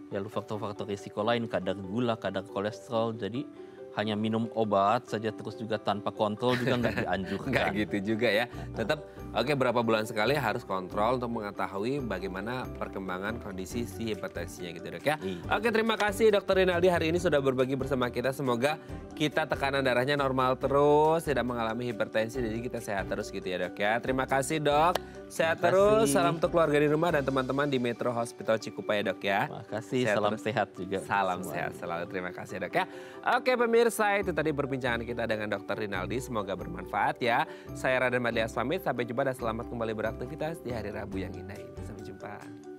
B: lalu faktor-faktor risiko lain, kadar gula, kadar kolesterol. Jadi hanya minum obat saja terus juga tanpa kontrol juga nggak dianjurkan.
A: Nggak gitu juga ya. Tetap berapa bulan sekali harus kontrol untuk mengetahui bagaimana perkembangan kondisi si hipertensinya gitu dok ya. Oke, terima kasih Dr. Rinaldi hari ini sudah berbagi bersama kita. Semoga kita tekanan darahnya normal terus, tidak mengalami hipertensi, jadi kita sehat terus gitu ya dok ya. Terima kasih dok, sehat terus. Salam untuk keluarga di rumah dan teman-teman di Metro Hospital Cikupa ya dok ya.
B: Terima kasih, salam sehat juga.
A: Salam sehat selalu, terima kasih dok ya. Oke pemirsa, itu tadi perbincangan kita dengan Dr. Rinaldi, semoga bermanfaat ya. Saya Raden Madlias pamit, sampai jumpa dan selamat kembali beraktivitas di hari Rabu yang indah ini. Sampai jumpa.